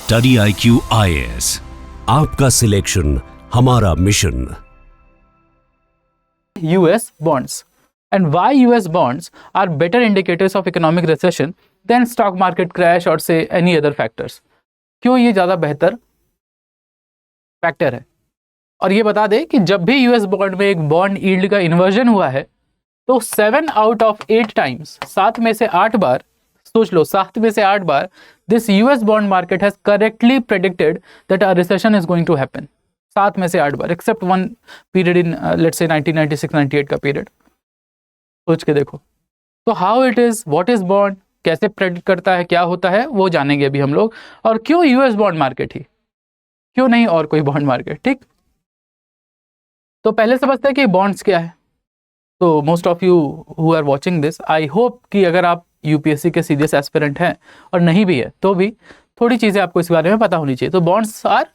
Study IQ IAS, आपका selection हमारा mission. US bonds and why US bonds are better indicators of economic recession than stock market crash or say any other factors। क्यों ये ज़्यादा बेहतर factor है? और ये बता दे कि जब भी US बॉन्ड में एक बॉन्ड यील्ड का इन्वर्जन हुआ है तो 7 out of 8 टाइम्स, 7 में से 8 बार, सोच लो 7 में से 8 बार, this US bond market has correctly predicted that a recession is going to happen. 7 में से 8 बार, except one period in let's say 1996-98 का पीरियड। सोच के देखो। तो how it is, what is bond, कैसे प्रेडिक्ट करता है, क्या होता है, वो जानेंगे अभी हम लोग। और क्यों US बॉन्ड मार्केट ही, क्यों नहीं और कोई बॉन्ड मार्केट। ठीक, तो पहले समझते हैं कि बॉन्ड्स क्या है। तो most of you who are watching this, I hope कि अगर आप यूपीएससी के सीरियस एस्पिरेंट हैं और नहीं भी है तो भी थोड़ी चीजें आपको इस बारे में पता होनी चाहिए। तो bonds are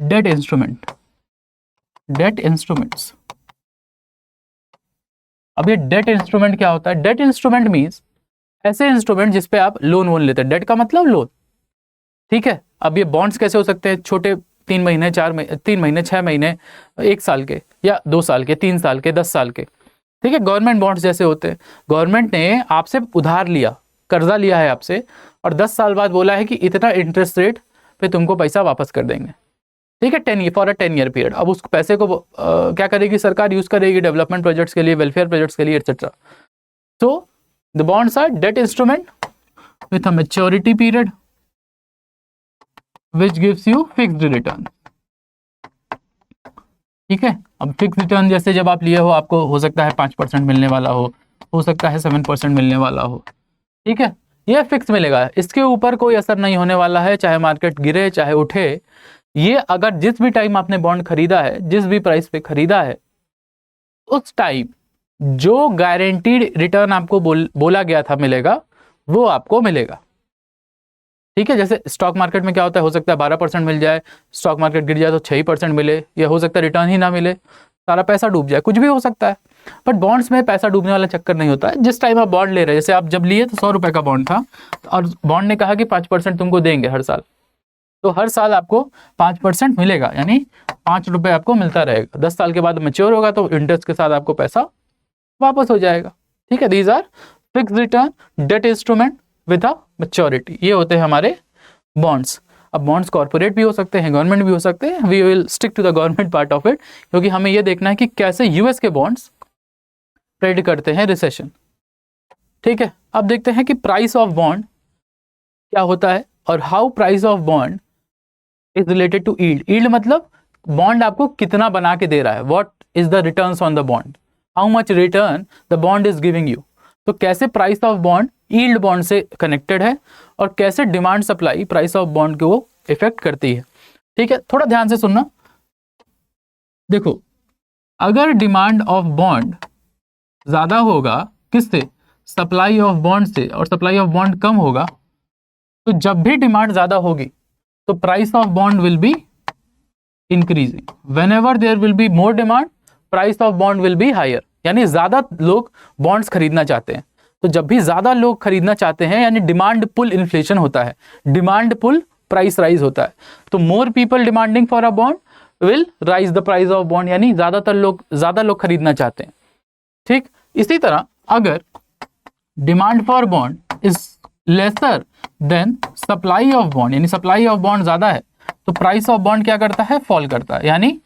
debt instrument, debt instruments. अब ये डेट इंस्ट्रूमेंट क्या होता है? डेट इंस्ट्रूमेंट मींस ऐसे इंस्ट्रूमेंट जिसपे आप लोन वोन लेते हैं। डेट का मतलब लोन, ठीक है। अब ये बॉन्ड्स कैसे हो सकते हैं? छोटे 3 महीने, 4 महीने, 3 महीने, 6 महीने, 1 साल के, या 2 साल के, 3 साल के, 10 साल के, ठीक है। गवर्नमेंट बॉन्ड्स जैसे होते हैं, गवर्नमेंट ने आपसे उधार लिया, कर्जा लिया है आपसे, और 10 साल बाद बोला है कि इतना इंटरेस्ट रेट पे तुमको पैसा वापस कर देंगे, ठीक है, 10 year, for a 10 year period. अब उस पैसे को क्या करेगी सरकार? यूज करेगी डेवलपमेंट प्रोजेक्ट्स के लिए, वेलफेयर प्रोजेक्ट्स के लिए, etcetera. So the bonds are debt instrument with a maturity period which gives you fixed return, ठीक है। अब फिक्स रिटर्न जैसे जब आप लिए हो, आपको हो सकता है 5% मिलने वाला हो सकता है 7% मिलने वाला हो, ठीक है। ये फिक्स मिलेगा, इसके ऊपर कोई असर नहीं होने वाला है, चाहे मार्केट गिरे चाहे उठे। ये अगर जिस भी टाइम आपने बॉन्ड खरीदा है, जिस भी प्राइस पे खरीदा है, उस टाइम जो गारंटीड रिटर्न आपको बोला गया था मिलेगा, वो आपको मिलेगा, ठीक है। जैसे स्टॉक मार्केट में क्या होता है, हो सकता है 12% मिल जाए, स्टॉक मार्केट गिर जाए तो 6% मिले, या हो सकता है रिटर्न ही ना मिले, सारा पैसा डूब जाए, कुछ भी हो सकता है। बट बॉन्ड्स में पैसा डूबने वाला चक्कर नहीं होता है। जिस टाइम आप बॉन्ड ले रहे हैं, जैसे आप जब लिए तो 100 रुपए का बॉन्ड था, और बॉन्ड ने कहा कि 5% तुमको देंगे हर साल, तो हर साल आपको 5% मिलेगा, यानी 5 रुपए आपको मिलता रहेगा। 10 साल के बाद मैच्योर होगा तो इंटरेस्ट के साथ आपको पैसा वापस हो जाएगा, ठीक है। These are fixed return debt instrument with a maturity, ये होते हैं हमारे बॉन्ड्स। अब बॉन्ड्स कॉर्पोरेट भी हो सकते हैं, गवर्नमेंट भी हो सकते हैं। We will stick to the government part of it, क्योंकि हमें ये देखना है कि कैसे यूएस के बॉन्ड्स ट्रेड करते हैं रिसेशन, ठीक है। अब देखते हैं कि प्राइस ऑफ बॉन्ड क्या होता है और how price of bond is related to yield. Yield मतलब बॉन्ड आपको कितना बना के दे रहा है, what is the returns on the bond, how much return the bond is giving you. तो कैसे price of bond yield bond से कनेक्टेड है, और कैसे demand supply price of bond को वो इफेक्ट करती है, ठीक है। थोड़ा ध्यान से सुनना। देखो, अगर डिमांड ऑफ बॉन्ड ज्यादा होगा किससे? सप्लाई ऑफ बॉन्ड से, और सप्लाई ऑफ बॉन्ड कम होगा, तो जब भी डिमांड ज्यादा होगी तो price of bond will be increasing. Whenever there will be more demand, price of bond will be higher, यानी ज्यादा लोग बॉन्ड्स खरीदना चाहते हैं। तो जब भी ज्यादा लोग खरीदना चाहते हैं, यानी डिमांड पुल इन्फ्लेशन होता है, डिमांड पुल प्राइस राइज होता है। तो more people demanding for a bond will rise the price of bond, यानी ज्यादा लोग खरीदना चाहते हैं, ठीक। इसी तरह अगर demand for bond is lesser than supply of bond, यानी सप्लाई ऑफ बॉन्ड ज्यादा है, तो प्राइस ऑफ बॉन्ड क्या करता है? फॉल करता है। यानी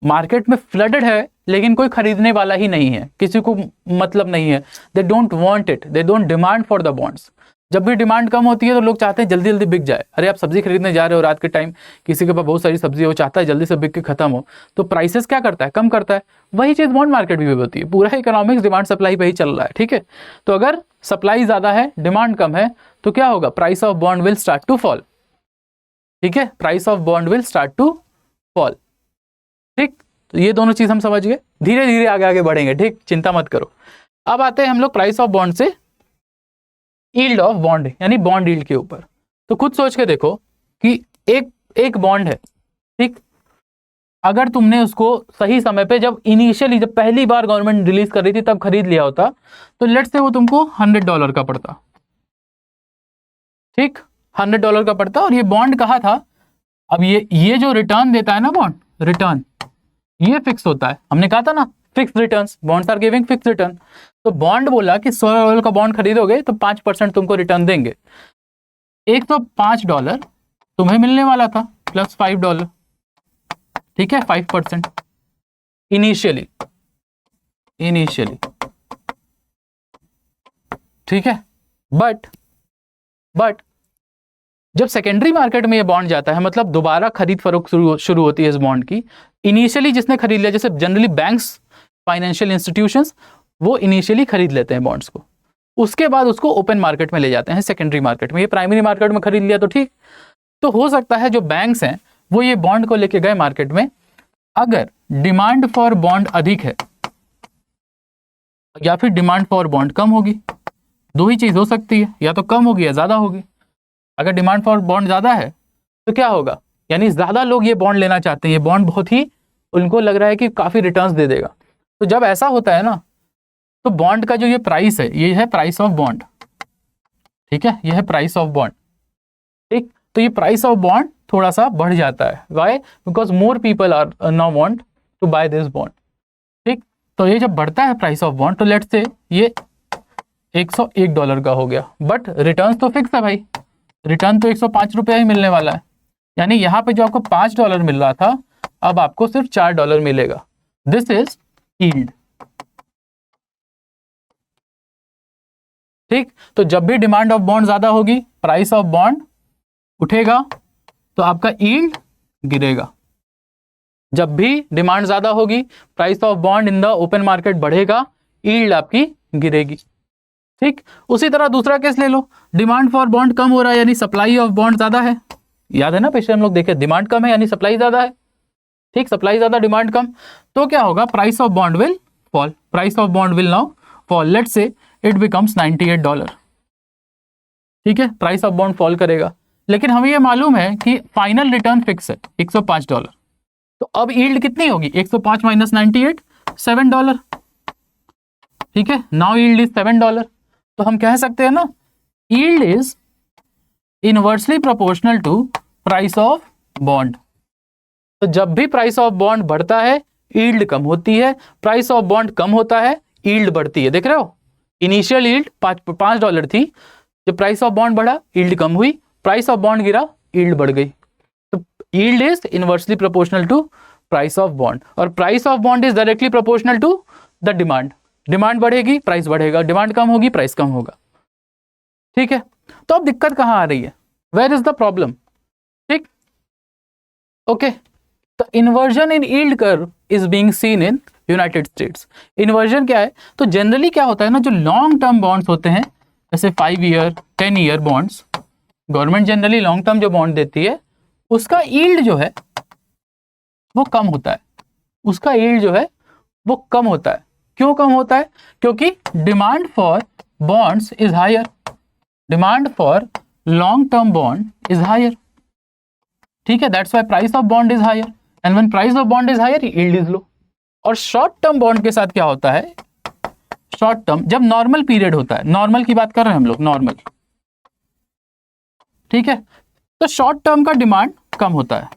मार्केट में फ्लडेड है लेकिन कोई खरीदने वाला ही नहीं है, किसी को मतलब नहीं है, they don't want it, they don't demand for the bonds. जब भी डिमांड कम होती है तो लोग चाहते हैं जल्दी जल्दी बिक जाए। अरे आप सब्जी खरीदने जा रहे हो रात के टाइम, किसी के पास बहुत सारी सब्जी हो, चाहता है जल्दी से बिक के खत्म हो, तो प्राइसेस क्या करता है? कम करता है। वही चीज बॉन्ड मार्केट भी होती है, पूरा इकोनॉमिक्स डिमांड सप्लाई पे ही चल रहा है, ठीक है। तो अगर सप्लाई ज्यादा है, डिमांड कम है, तो क्या होगा? Price of bond will start to fall, ठीक है। Price of bond will start to fall, ठीक। तो ये दोनों चीज हम समझ गए, धीरे धीरे आगे आगे बढ़ेंगे, ठीक, चिंता मत करो। अब आते हैं हम लोग प्राइस ऑफ बॉन्ड से यील्ड ऑफ बॉन्ड, यानी बॉन्ड यील्ड के ऊपर। तो खुद सोच के देखो कि एक बॉन्ड है, ठीक। अगर तुमने उसको सही समय पे, जब पहली बार गवर्नमेंट रिलीज कर रही थी तब खरीद लिया होता, तो लेट्स से वो तुमको $100 का पड़ता, ठीक। $100 का पड़ता है, और ये बॉन्ड कहा था, अब ये जो रिटर्न देता है ना बॉन्ड, रिटर्न ये फिक्स होता है। हमने कहा था ना fix returns, bonds are giving fix return. तो बॉन्ड बोला कि $100 का बॉन्ड खरीदोगे तो 5% तुमको रिटर्न देंगे। $105 तुम्हें मिलने वाला था प्लस $5, ठीक है, 5% इनिशियली, ठीक है। बट जब सेकेंडरी मार्केट में ये बॉन्ड जाता है, मतलब दोबारा खरीद फरोख्त शुरू होती है इस बॉन्ड की। इनिशियली जिसने खरीद लिया, जैसे जनरली बैंक्स, फाइनेंशियल इंस्टीट्यूशंस, वो इनिशियली खरीद लेते हैं बॉन्ड्स को, उसके बाद उसको ओपन मार्केट में ले जाते हैं, सेकेंडरी मार्केट में। ये प्राइमरी मार्केट में खरीद लिया तो ठीक, तो हो सकता है जो बैंक्स हैं वो ये बॉन्ड को लेके गए मार्केट में, अगर डिमांड फॉर बॉन्ड अधिक है या फिर डिमांड फॉर बॉन्ड कम होगी, दो ही चीज हो सकती है, या तो कम होगी या ज्यादा होगी। अगर डिमांड फॉर बॉन्ड ज्यादा है तो क्या होगा, यानी ज्यादा लोग ये बॉन्ड लेना चाहते हैं, ये बॉन्ड बहुत ही उनको लग रहा है कि काफी रिटर्न्स दे देगा। तो जब ऐसा होता है ना, तो बॉन्ड का जो ये प्राइस है, ये है प्राइस ऑफ बॉन्ड, ठीक है, ये है प्राइस ऑफ बॉन्ड, ठीक। तो ये प्राइस ऑफ बॉन्ड थोड़ा सा बढ़ जाता है, why, because more people are now want to buy this bond, ठीक। तो ये जब बढ़ता है प्राइस ऑफ बॉन्ड, तो लेट्स से ये $101 का हो गया, बट रिटर्न तो फिक्स है भाई, रिटर्न तो $105 ही मिलने वाला है। यानी यहाँ पे जो आपको $5 मिल रहा था, अब आपको सिर्फ $4 मिलेगा। दिस इज यील्ड, ठीक। तो जब भी डिमांड ऑफ बॉन्ड ज्यादा होगी, प्राइस ऑफ बॉन्ड उठेगा, तो आपका यील्ड गिरेगा। जब भी डिमांड ज्यादा होगी, price of bond in the open market बढ़ेगा, यील्ड आपकी गिरेगी, ठीक। उसी तरह दूसरा केस ले लो, डिमांड फॉर बॉन्ड कम हो रहा है, यानी सप्लाई ऑफ बॉन्ड ज्यादा है। याद है ना, पिछले हम लोग देखे, डिमांड कम है यानी सप्लाई ज्यादा है, ठीक। सप्लाई ज्यादा, डिमांड कम, तो क्या होगा, price of bond will fall, price of bond will now fall, let's say it becomes $98, ठीक है, प्राइस ऑफ बॉन्ड फॉल करेगा। लेकिन हमें ये मालूम है कि फाइनल रिटर्न फिक्स है $105, तो अब यील्ड कितनी होगी, 105 माइनस 98, $7, ठीक है। नाउ यील्ड इज $7, तो हम कह सकते हैं ना, yield is inversely proportional to price of bond. तो जब भी प्राइस ऑफ बॉन्ड बढ़ता है, यील्ड कम होती है, प्राइस ऑफ बॉन्ड कम होता है, यील्ड बढ़ती है। देख रहे हो, इनिशियल यील्ड $5 थी, जब प्राइस ऑफ बॉन्ड बढ़ा, यील्ड कम हुई, प्राइस ऑफ बॉन्ड गिरा, यील्ड बढ़ गई। तो yield is inversely proportional to price of bond, और price of bond is directly proportional to the demand. Demand बढ़ेगी, प्राइस बढ़ेगा, डिमांड कम होगी, प्राइस कम होगा, ठीक है। तो अब दिक्कत कहां आ रही है, वेयर इज द प्रॉब्लम, ठीक, ओके। तो inversion in yield curve is being seen in United states. Inversion क्या है, तो जनरली क्या होता है ना, जो लॉन्ग टर्म बॉन्ड्स होते हैं, जैसे 5 year 10 year bonds, government generally long term जो बॉन्ड देती है, उसका यील्ड जो है वो कम होता है, उसका यील्ड जो है वो कम होता है। क्यों कम होता है, क्योंकि demand for bonds is higher, demand for long term bond is higher, ठीक है, that's why price of bond is higher, and when price of bond is higher, yield is low. और शॉर्ट टर्म बॉन्ड के साथ क्या होता है, short term जब normal period होता है, नॉर्मल की बात कर रहे हैं हम लोग, नॉर्मल, ठीक है, तो शॉर्ट टर्म का डिमांड कम होता है,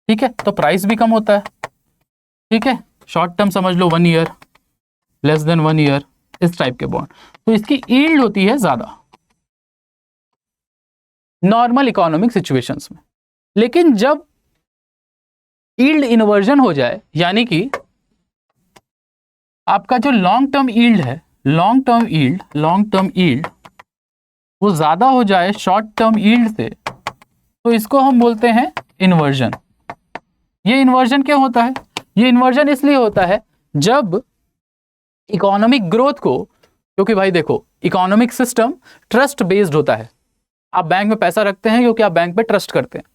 ठीक है, तो प्राइस भी कम होता है, ठीक है। शॉर्ट टर्म समझ लो 1 ईयर, लेस देन 1 ईयर, इस टाइप के बॉन्ड, तो इसकी यील्ड होती है ज्यादा नॉर्मल इकोनॉमिक सिचुएशंस में। लेकिन जब यील्ड इन्वर्जन हो जाए, यानी कि आपका जो लॉन्ग टर्म यील्ड है, लॉन्ग टर्म यील्ड वो ज्यादा हो जाए शॉर्ट टर्म यील्ड से, तो इसको हम बोलते हैं इन्वर्जन। ये इन्वर्जन क्यों होता है, ये इन्वर्जन इसलिए होता है जब इकोनॉमिक ग्रोथ को, क्योंकि भाई देखो इकोनॉमिक सिस्टम ट्रस्ट बेस्ड होता है, आप बैंक में पैसा रखते हैं क्योंकि आप बैंक पे ट्रस्ट करते हैं।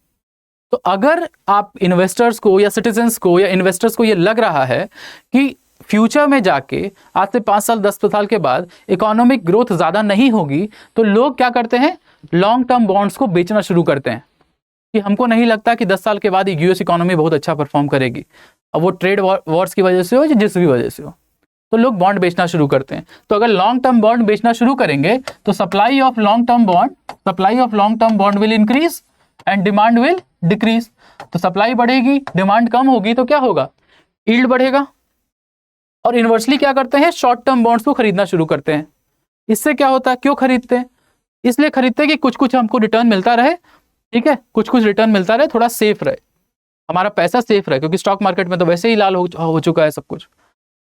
तो अगर आप इन्वेस्टर्स को या सिटीजन्स को या इन्वेस्टर्स को ये लग रहा है कि फ्यूचर में जाके आज से 5 साल 10 साल के बाद इकोनॉमिक ग्रोथ ज़्यादा नहीं होगी, तो लोग क्या करते हैं, लॉन्ग टर्म बॉन्ड्स को बेचना शुरू करते हैं कि हमको नहीं लगता कि 10 साल के बाद यूएस इकोनॉमी बहुत अच्छा परफॉर्म करेगी। अब वो ट्रेड वॉर्स की वजह से हो या जिस भी वजह से हो, तो लोग बॉन्ड बेचना शुरू करते हैं। तो अगर लॉन्ग टर्म बॉन्ड बेचना शुरू करेंगे तो supply of long term bond will increase and demand will decrease. तो सप्लाई बढ़ेगी, डिमांड कम होगी, तो क्या होगा, यील्ड बढ़ेगा। और इन्वर्सली क्या करते हैं, शॉर्ट टर्म बॉन्ड्स को खरीदना शुरू करते हैं। इससे क्या होता है, क्यों खरीदते हैं, इसलिए खरीदते हैं कि कुछ कुछ हमको रिटर्न मिलता रहे, ठीक है, कुछ कुछ रिटर्न मिलता रहे, थोड़ा सेफ रहे, हमारा पैसा सेफ रहे, क्योंकि स्टॉक मार्केट में तो वैसे ही लाल हो चुका है सब कुछ,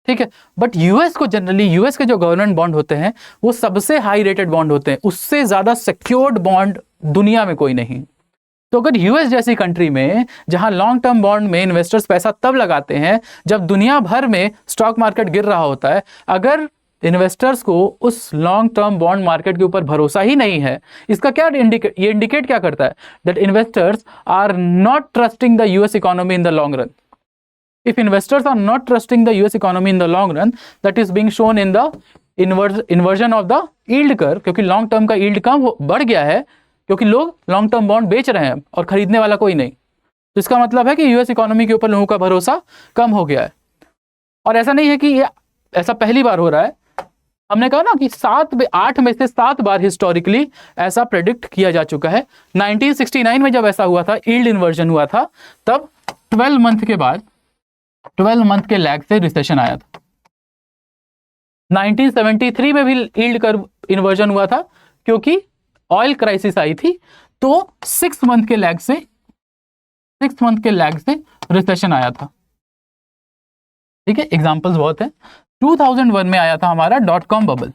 ठीक है। बट यूएस को जनरली, यूएस के जो गवर्नमेंट बॉन्ड होते हैं वो सबसे हाई रेटेड बॉन्ड होते हैं, उससे ज्यादा सिक्योर्ड बॉन्ड दुनिया में कोई नहीं। तो अगर यूएस जैसी कंट्री में जहां लॉन्ग टर्म बॉन्ड में इन्वेस्टर्स पैसा तब लगाते हैं जब दुनिया भर में स्टॉक मार्केट गिर रहा होता है, अगर इन्वेस्टर्स को उस लॉन्ग टर्म बॉन्ड मार्केट के ऊपर भरोसा ही नहीं है, इसका क्या ये इंडिकेट क्या करता है, that investors are not trusting the US economy in the long run. If investors are not trusting the US economy in the long run, that is being shown in the inversion of the yield curve, क्योंकि long term का yield कम बढ़ गया है क्योंकि लोग long term bond बेच रहे हैं और खरीदने वाला कोई नहीं। तो इसका मतलब है कि यूएस इकोनॉमी के ऊपर लोगों का भरोसा कम हो गया है। और ऐसा नहीं है कि ये ऐसा पहली बार हो रहा है, हमने कहा ना कि 8 में से 7 बार हिस्टोरिकली ऐसा प्रेडिक्ट किया जा चुका है। 1969 में जब ऐसा हुआ था, यील्ड इन्वर्जन हुआ था, तब 12 मंथ के बाद 12 मंथ के लैग से रिसेशन आया था। 1973 में भी यील्ड कर्व इन्वर्जन हुआ था क्योंकि ऑयल क्राइसिस आई थी, तो 6 मंथ के लैग से रिसेशन आया था, ठीक है। एग्जांपल्स बहुत हैं। 2001 में आया था हमारा .com बबल,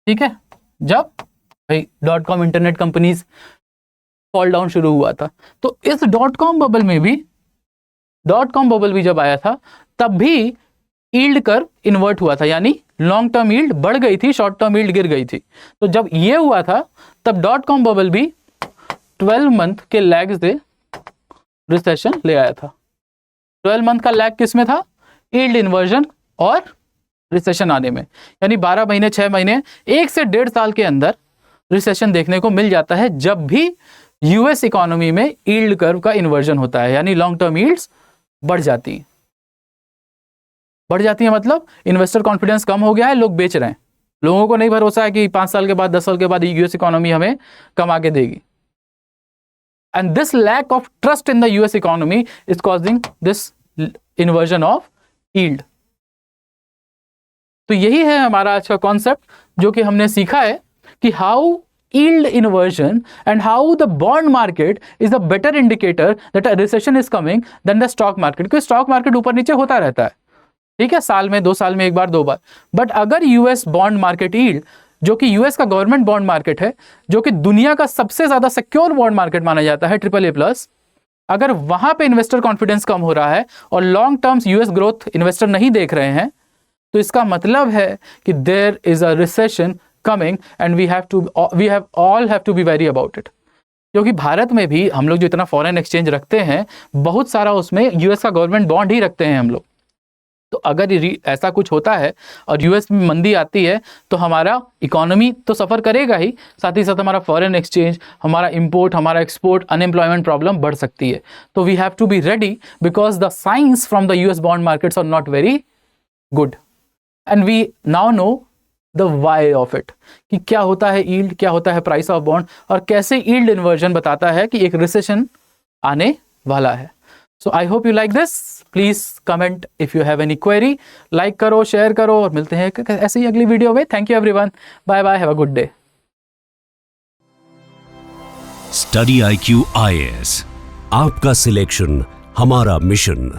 ठीक है, जब भाई .com internet companies fall down शुरू हुआ था। तो इस .com बबल भी जब आया था तब भी यील्ड कर्व इन्वर्ट हुआ था, यानी लॉन्ग टर्म यील्ड बढ़ गई थी, शॉर्ट टर्म यील्ड गिर गई थी। तो जब ये हुआ था तब .com बबल भी 12 मंथ के लैग से रिसेशन ले आया था। 12 मंथ का लैग किस में था, यील्ड इन्वर्जन और रिसेशन आने में, यानी 12 महीने 6 महीने 1 से 1.5 साल के अंदर रिसेशन देखने को मिल जाता है जब भी यूएस इकोनॉमी में यील्ड कर्व का इन्वर्जन होता है, यानी लॉन्ग टर्म यील्ड्स बढ़ जाती है। मतलब इन्वेस्टर कॉन्फिडेंस कम हो गया है, लोग बेच रहे हैं, लोगों को नहीं भरोसा है कि 5 साल के बाद 10 साल के बाद यूएस इकोनॉमी हमें कमा के देगी। And this lack of trust in the US economy is causing this inversion of yield. तो यही है हमारा आज का कॉन्सेप्ट, जो कि हमने सीखा है कि how yield inversion and how the bond market is a better indicator that a recession is coming than the stock market, क्योंकि स्टॉक मार्केट ऊपर नीचे होता रहता है, ठीक है, साल में 2 साल में एक बार 2 बार। बट अगर यूएस बॉन्ड मार्केट यील्ड, जो कि यूएस का गवर्नमेंट बॉन्ड मार्केट है, जो कि दुनिया का सबसे ज्यादा सिक्योर बॉन्ड मार्केट माना जाता है, AAA+, अगर वहां पे इन्वेस्टर कॉन्फिडेंस कम हो रहा है और long terms US growth investor नहीं देख रहे हैं, तो इसका मतलब है कि there is a recession coming and we all have to be wary about it। क्योंकि भारत में भी हम लोग जो इतना फॉरेन एक्सचेंज रखते हैं, बहुत सारा उसमें यूएस का गवर्नमेंट बॉन्ड ही रखते हैं हम लोग। तो अगर ऐसा कुछ होता है और यूएस में मंदी आती है तो हमारा इकोनॉमी तो सफ़र करेगा ही, साथ ही साथ हमारा फॉरेन एक्सचेंज, हमारा इंपोर्ट, हमारा एक्सपोर्ट, अनएम्प्लॉयमेंट प्रॉब्लम बढ़ सकती है। तो we have to be ready because the signs from the US bond markets are not very good and we now know the why of it, कि क्या होता है यील्ड, क्या होता है प्राइस ऑफ बॉन्ड, और कैसे यील्ड इन्वर्जन बताता है कि एक रिसेशन आने वाला है। So I hope you like this. Please comment if you have any query, like करो, शेयर करो, और मिलते हैं ऐसे ही अगली वीडियो में। Thank you everyone, bye bye, have a good day. Study IQ IAS, आपका सिलेक्शन हमारा मिशन।